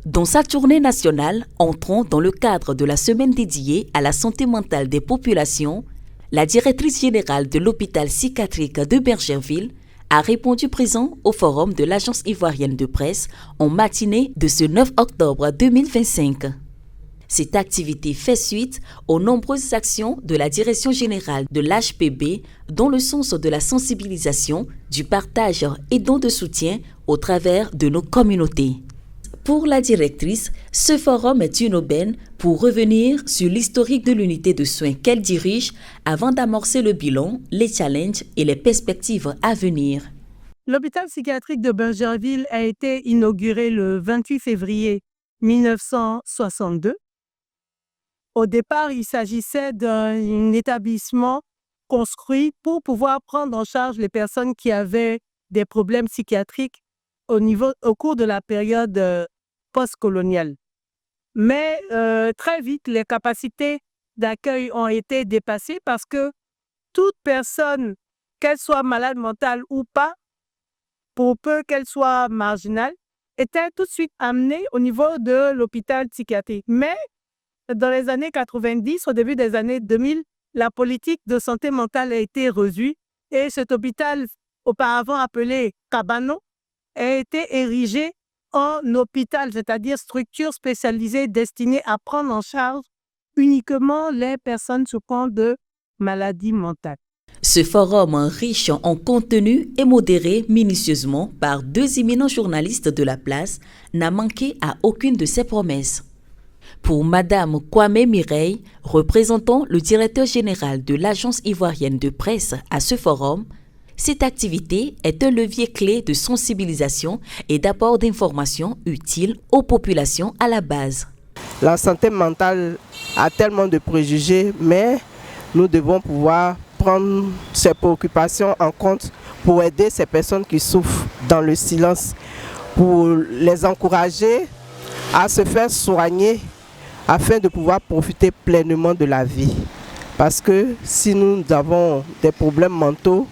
Dans sa tournée nationale, entrant dans le cadre de la semaine dédiée à la santé mentale des populations, la directrice générale de l'hôpital psychiatrique de Bergerville a répondu présent au forum de l'Agence ivoirienne de presse en matinée de ce 9 octobre 2025. Cette activité fait suite aux nombreuses actions de la Direction générale de l'HPB dans le sens de la sensibilisation, du partage et don de soutien au travers de nos communautés. Pour la directrice, ce forum est une aubaine pour revenir sur l'historique de l'unité de soins qu'elle dirige avant d'amorcer le bilan, les challenges et les perspectives à venir. L'hôpital psychiatrique de Bergerville a été inauguré le 28 février 1962. Au départ, il s'agissait d'un établissement construit pour pouvoir prendre en charge les personnes qui avaient des problèmes psychiatriques au cours de la période postcoloniale. Mais très vite, les capacités d'accueil ont été dépassées parce que toute personne, qu'elle soit malade mentale ou pas, pour peu qu'elle soit marginale, était tout de suite amenée au niveau de l'hôpital psychiatrique. Mais dans les années 90, au début des années 2000, la politique de santé mentale a été revue et cet hôpital, auparavant appelé Cabano, a été érigé en hôpital, c'est-à-dire structure spécialisée destinée à prendre en charge uniquement les personnes souffrant de maladies mentales. Ce forum riche en contenu et modéré minutieusement par deux éminents journalistes de la place n'a manqué à aucune de ses promesses. Pour Madame Kwame Mireille, représentant le directeur général de l'Agence ivoirienne de presse à ce forum, cette activité est un levier clé de sensibilisation et d'apport d'informations utiles aux populations à la base. La santé mentale a tellement de préjugés, mais nous devons pouvoir prendre ces préoccupations en compte pour aider ces personnes qui souffrent dans le silence, pour les encourager à se faire soigner afin de pouvoir profiter pleinement de la vie. Parce que si nous avons des problèmes mentaux,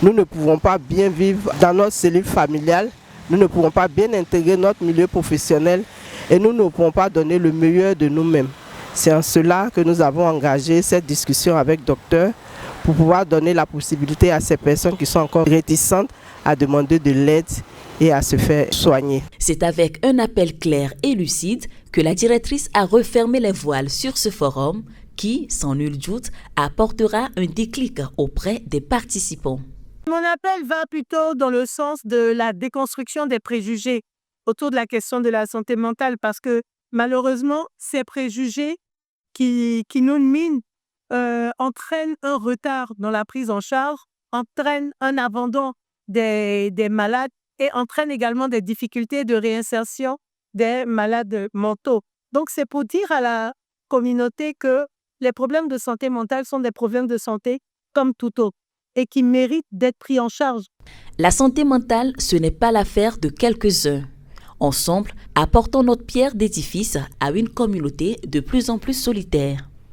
nous ne pouvons pas bien vivre dans notre cellule familiale, nous ne pouvons pas bien intégrer notre milieu professionnel et nous ne pouvons pas donner le meilleur de nous-mêmes. C'est en cela que nous avons engagé cette discussion avec Docteur pour pouvoir donner la possibilité à ces personnes qui sont encore réticentes à demander de l'aide et à se faire soigner. C'est avec un appel clair et lucide que la directrice a refermé les voiles sur ce forum qui, sans nul doute, apportera un déclic auprès des participants. Mon appel va plutôt dans le sens de la déconstruction des préjugés autour de la question de la santé mentale parce que malheureusement, ces préjugés qui nous minent entraînent un retard dans la prise en charge, entraînent un abandon des malades et entraînent également des difficultés de réinsertion des malades mentaux. Donc, c'est pour dire à la communauté que les problèmes de santé mentale sont des problèmes de santé comme tout autre et qui méritent d'être pris en charge. La santé mentale, ce n'est pas l'affaire de quelques-uns. Ensemble, apportons notre pierre d'édifice à une communauté de plus en plus solitaire.